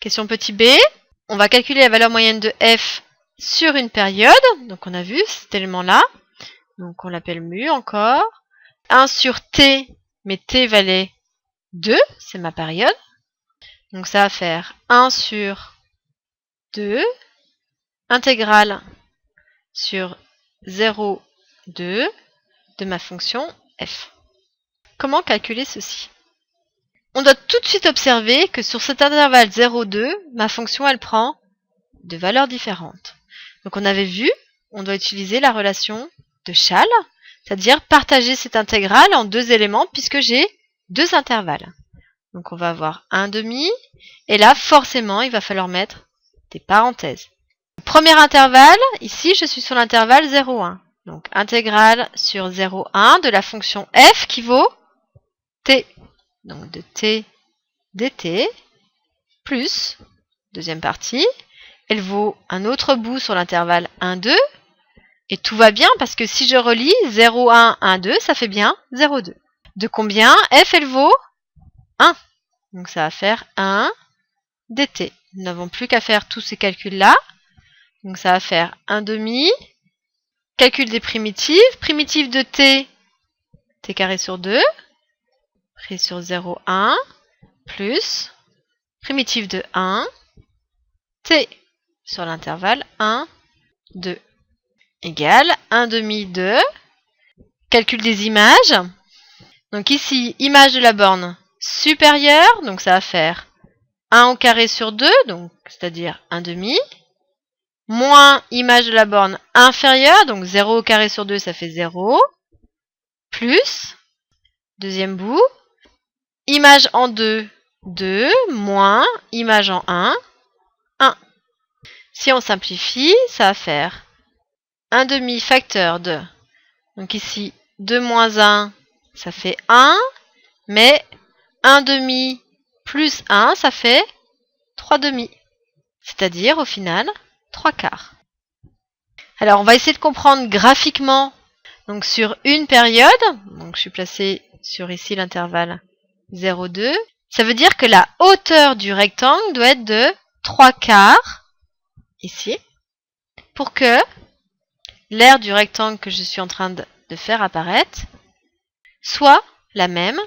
Question petit b. On va calculer la valeur moyenne de f sur une période. Donc on a vu cet élément-là. Donc on l'appelle mu encore. 1 sur t, mais t valait 2, c'est ma période. Donc ça va faire 1 sur 2, intégrale sur 0, 2 de ma fonction f. Comment calculer ceci? On doit tout de suite observer que sur cet intervalle 0, 2, ma fonction elle prend deux valeurs différentes. Donc on avait vu, on doit utiliser la relation de Chasles, c'est-à-dire partager cette intégrale en deux éléments puisque j'ai deux intervalles. Donc on va avoir un demi, et là forcément il va falloir mettre des parenthèses. Premier intervalle, ici je suis sur l'intervalle 0, 1. Donc intégrale sur 0, 1 de la fonction f qui vaut t. Donc de t dt plus, deuxième partie, elle vaut un autre bout sur l'intervalle 1, 2. Et tout va bien parce que si je relis 0, 1, 1, 2, ça fait bien 0, 2. De combien? F, elle vaut 1. Donc ça va faire 1 dt. Nous n'avons plus qu'à faire tous ces calculs-là. Donc ça va faire 1 demi. Calcul des primitives. Primitive de t, t carré sur 2, pris sur 0, 1, plus primitive de 1, t sur l'intervalle 1, 2. Égale 1 demi 2. Calcul des images. Donc ici, image de la borne supérieure, donc ça va faire 1 au carré sur 2, donc c'est-à-dire 1 demi, moins image de la borne inférieure, donc 0 au carré sur 2, ça fait 0, plus, deuxième bout, image en 2, 2, moins image en 1, 1. Si on simplifie, ça va faire 1 demi facteur de, donc ici 2 moins 1, ça fait 1, mais 1 demi plus 1, ça fait 3 demi. C'est-à-dire, au final, 3 quarts. Alors, on va essayer de comprendre graphiquement, donc sur une période, donc je suis placée sur ici l'intervalle 0, 2, ça veut dire que la hauteur du rectangle doit être de 3 quarts, ici, pour que l'aire du rectangle que je suis en train de faire apparaître soit la même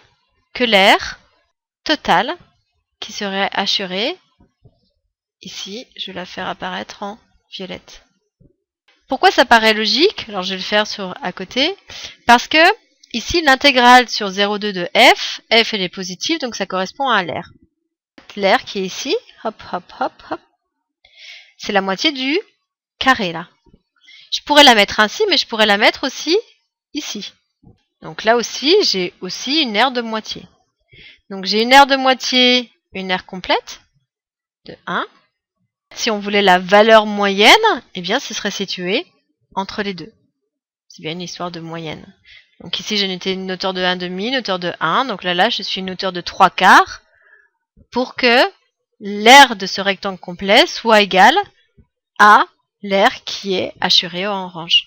que l'aire totale qui serait assurée. Ici, je vais la faire apparaître en violette. Pourquoi ça paraît logique? Alors je vais le faire à côté. Parce que ici, l'intégrale sur 0,2 de f elle est positive, donc ça correspond à l'aire. L'aire qui est ici, hop, hop, hop, hop, c'est la moitié du carré là. Je pourrais la mettre ainsi, mais je pourrais la mettre aussi ici. Donc là aussi, j'ai aussi une aire de moitié. Donc j'ai une aire de moitié, une aire complète de 1. Si on voulait la valeur moyenne, eh bien ce serait situé entre les deux. C'est bien une histoire de moyenne. Donc ici j'ai une hauteur de 1,5, une hauteur de 1. Donc là je suis une hauteur de 3 quarts pour que l'aire de ce rectangle complet soit égale à l'aire qui est assurée en orange.